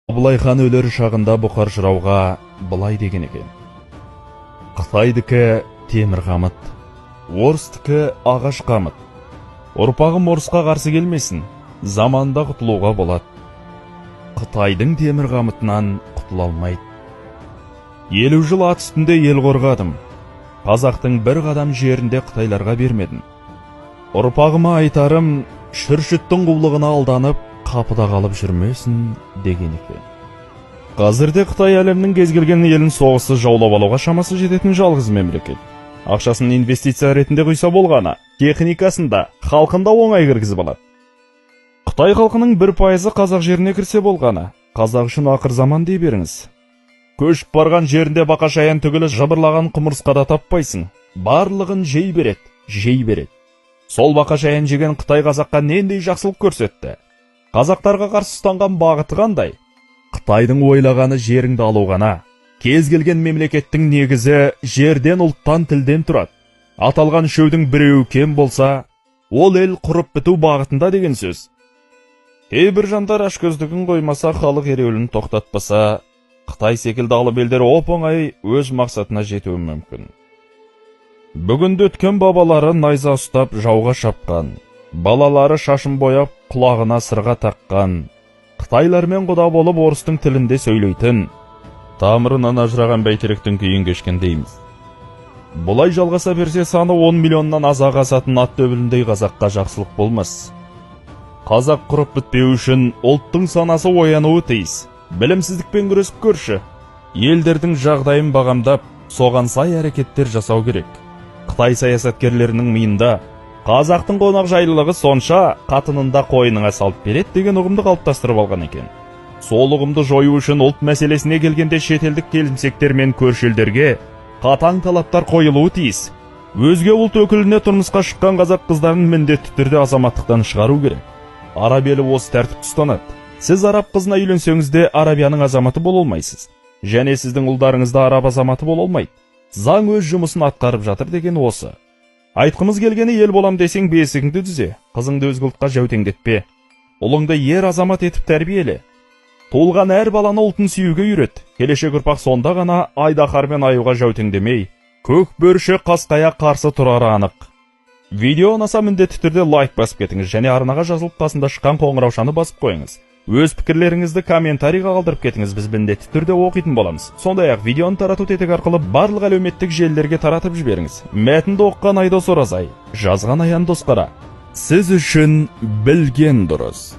Абылай хан өлер шағында Бұқар жырауға былай деген екен: Қытайдікі темір қамыт, орыстікі ағаш қамыт. Ұрпағым орысқа қарсы келмесін, заманда құтылуға болады. Қытайдың темір қамытынан құтыла алмайды. 50 жыл ат үстінде ел қорғадым. Қазақтың бір қадам жерінде Қытайларға бермедім. Ұрпағыма айтарым, шүршіттің құлығына алданып, қапыда қалып жүрмесін деген екен. Қазірде Қытай әлемнің кез келген елін соғысы жаулап алуға шамасы жететін жалғыз мемлекет. Ақшасын инвестиция ретінде құйса болғаны, техникасында, халқында оңай кіргізіп алады. Қытай халқының 1% қазақ жеріне кірсе болғаны, қазақ үшін ақыр заман дей беріңіз. Көшіп барған жерінде бақашаян түгілі жыбырлаған құмырсқада таппайсың. Барлығын жей береді. Сол бақашаян жеген Қытай қазаққа нендей жақсылық көрсетті? Қазақтарға қарсы ұстанған бағыты қандай? Қытайдың ойлағаны жеріңді алу ғана. Кез келген мемлекеттің негізі жерден, ұлттан, тілден тұрады. Аталған үшеудің біреуі кем болса, ол ел құрып біту бағытында деген сөз. Кейбір жандар ашкөздігін қоймаса, халық ереуілін тоқтатпаса, Қытай секілді алып елдер оп-оңай өз мақсатына жетуі мүмкін. Бүгінде өткен бабалары найза ұстап жауға шапқан, балалары шашын бояп құлағына сырға таққан, Қытайлармен құда болып орыстың тілінде сөйлейтін, тамырынан ажыраған бәйтеректің күйін кешкен дейміз. Бұлай жалғаса берсе саны 10 миллионнан азаға асатын ат төбеліндей қазаққа жақсылық болмас. Қазақ құрып бітпеу үшін ұлттың санасы оянуы тиіс. Білімсіздікпен күресіп көрші. Елдердің жағдайын бағамдап, соған сай әрекеттер жасау керек. Қытай саясаткерлерінің миында қазақтың қонақ жайлылығы сонша қатынында қойныңа салып береді деген ұғымды қалыптастырып алған екен. Сол ұғымды жою үшін ұлт мәселесіне келгенде шетелдік келімсектер мен көрші елдерге қатаң талаптар қойылуы тиіс. Өзге ұлт өкіліне тұрмысқа шыққан қазақ қыздарын міндетті түрде азаматтықтан шығару керек. Араб елі осы тәртіп ұстанады. Сіз араб қызына үйленсеңіз де Арабияның азаматы бола алмайсыз. Және сіздің ұлдарыңыз да араб азаматы бола алмайды. Заң өз жұмысын атқарып жатыр деген осы. Айтқымыз келгені ел болам десең бесігіңді түзе, қызыңды өзге ұлтқа жәутеңдетпе. Ұлыңды ер азамат етіп тәрбиеле. Туылған әр баланы ұлтын сүюге үйрет. Келешек ұрпақ сонда ғана айдаһар мен аюға жәутеңдемей, көк бөрші қасқая қарсы тұрары анық. Видео ұнаса міндетті түрде лайк басып кетіңіз және арнаға жазылып қасында шыққан қоңыраушаны басып қойыңыз. Өз пікірлеріңізді комментарийға қалдырып кетіңіз, біз міндетті түрде оқитын боламыз. Сондай-ақ видеоны тарату тетігі арқылы барлық әлеуметтік желілерге таратып жіберіңіз. Мәтінді оққан Айдос Оразай, жазған Аян Досқара. Сіз үшін білген дұрыс.